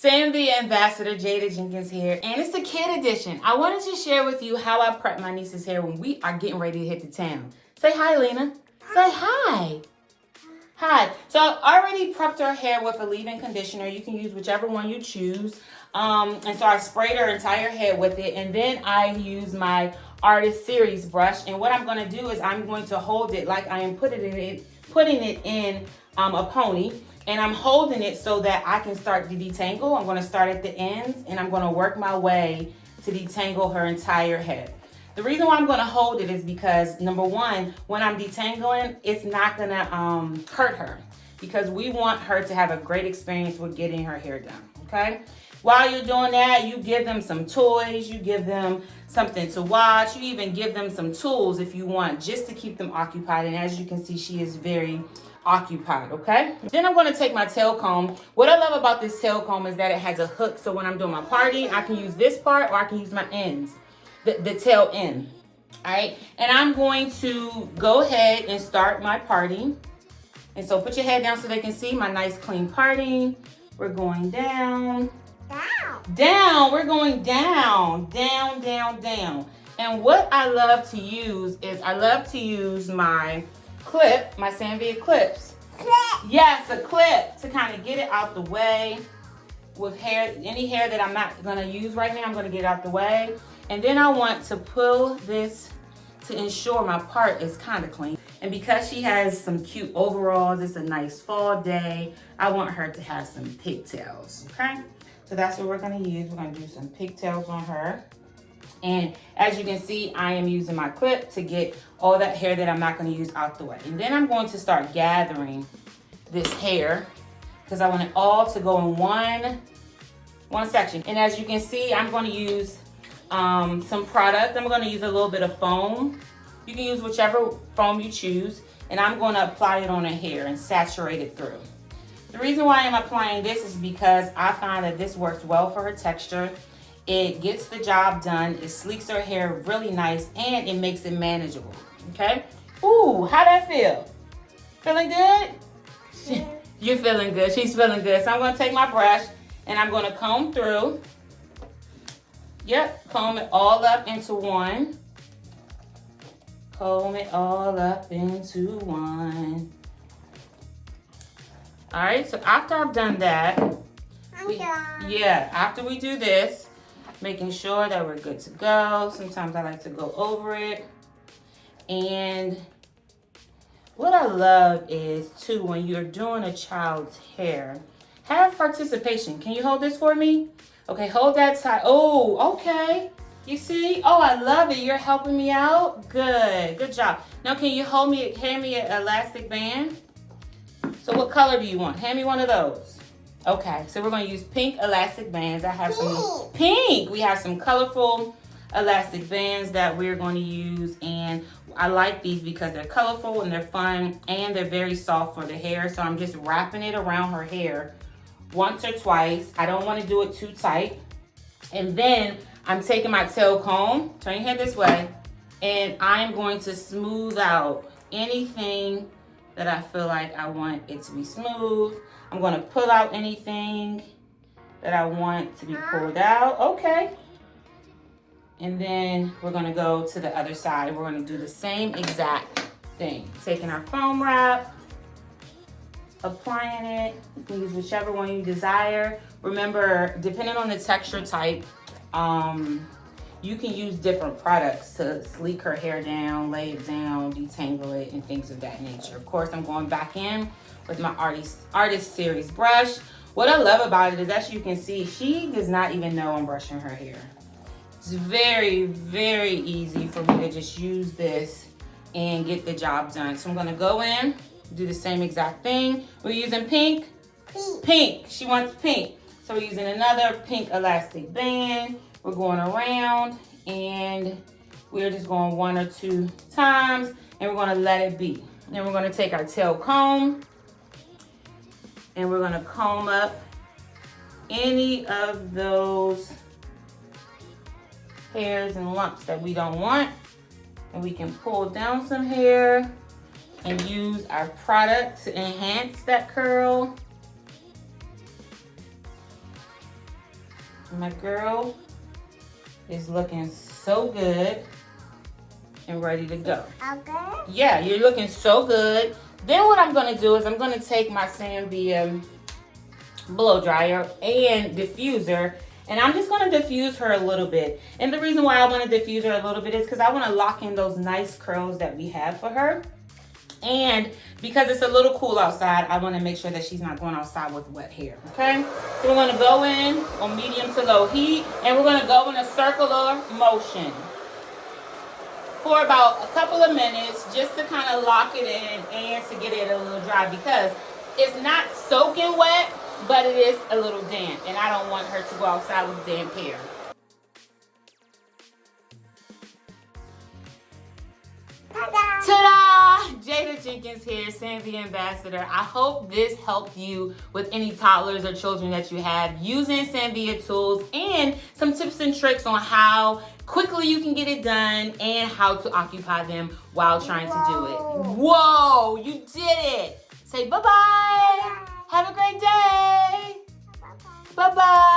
Sanvia Ambassador Jada Jenkins here, and it's the kid edition. I wanted to share with you how I prep my niece's hair when we are getting ready to hit the town. Say hi, Lena. Say hi. Hi. So I already prepped her hair with a leave-in conditioner. You can use whichever one you choose. And so I sprayed her entire head with it, and then I use my Artist Series brush. And what I'm going to do is I'm going to hold it like I am putting it in a pony. And I'm holding it so that I can start the detangle. I'm going to start at the ends, and I'm going to work my way to detangle her entire head. The reason why I'm going to hold it is because, number one, when I'm detangling, it's not going to hurt her, because we want her to have a great experience with getting her hair done, okay? While you're doing that, you give them some toys, you give them something to watch, you even give them some tools if you want, just to keep them occupied. And as you can see, she is very occupied, okay? Then I'm going to take my tail comb. What I love about this tail comb is that it has a hook, so when I'm doing my parting, I can use this part or I can use my ends, the tail end. All right, and I'm going to go ahead and start my parting. And so put your head down so they can see my nice clean parting. We're going down. Down. We're going down, down, down, down. And what I love to use is I love to use my clip, my Sanvia clips. Clip. Yes, a clip to kind of get it out the way with hair, any hair that I'm not gonna use right now, I'm gonna get it out the way. And then I want to pull this to ensure my part is kind of clean. And because she has some cute overalls, it's a nice fall day, I want her to have some pigtails, okay? So that's what we're gonna use. We're gonna do some pigtails on her. And as you can see, I am using my clip to get all that hair that I'm not going to use out the way. And then I'm going to start gathering this hair because I want it all to go in one section. And as you can see, I'm going to use some product. I'm going to use a little bit of foam. You can use whichever foam you choose. And I'm going to apply it on her hair and saturate it through. The reason why I'm applying this is because I find that this works well for her texture. It gets the job done, it sleeks her hair really nice, and it makes it manageable, okay? Ooh, how'd that feel? Feeling good? Yeah. You're feeling good, she's feeling good. So I'm gonna take my brush and I'm gonna comb through. Yep, comb it all up into one. Comb it all up into one. All right, so after I've done that, after we do this, making sure that we're good to go. Sometimes I like to go over it. And what I love is too, when you're doing a child's hair, have participation. Can you hold this for me? Okay, hold that side. Oh, okay. You see? Oh, I love it. You're helping me out. Good, good job. Now, can you hand me an elastic band? So what color do you want? Hand me one of those. Okay, so we're going to use pink elastic bands. I have some pink. We have some colorful elastic bands that we're going to use, and I like these because they're colorful and they're fun and they're very soft for the hair. So I'm just wrapping it around her hair once or twice. I don't want to do it too tight. And then I'm taking my tail comb, turn your head this way, and I'm going to smooth out anything that I feel like I want it to be smooth. I'm gonna pull out anything that I want to be pulled out. Okay. And then we're gonna go to the other side. We're gonna do the same exact thing. Taking our foam wrap, applying it. You can use whichever one you desire. Remember, depending on the texture type, you can use different products to sleek her hair down, lay it down, detangle it, and things of that nature. Of course, I'm going back in with my Artist Series brush. What I love about it is, as you can see, she does not even know I'm brushing her hair. It's very, very easy for me to just use this and get the job done. So I'm gonna go in, do the same exact thing. We're using pink. Pink, she wants pink. So we're using another pink elastic band. We're going around and we're just going 1 or 2 times and we're gonna let it be. Then we're gonna take our tail comb and we're gonna comb up any of those hairs and lumps that we don't want. And we can pull down some hair and use our product to enhance that curl. My girl is looking so good and ready to go. Okay. Yeah, you're looking so good. Then what I'm gonna do is I'm gonna take my Sambia blow dryer and diffuser, and I'm just gonna diffuse her a little bit. And the reason why I wanna diffuse her a little bit is because I wanna lock in those nice curls that we have for her. And because it's a little cool outside, I wanna make sure that she's not going outside with wet hair, okay? So we're gonna go in on medium to low heat, and we're gonna go in a circular motion for about a couple of minutes just to kind of lock it in and to get it a little dry, because it's not soaking wet, but it is a little damp, and I don't want her to go outside with damp hair. Ta-da! Jada Jenkins here, Sandy Ambassador. I hope this helped you with any toddlers or children that you have using Sambia tools, and some tips and tricks on how quickly you can get it done and how to occupy them while trying to do it. Whoa, you did it! Say bye-bye. Have a great day. Bye-bye.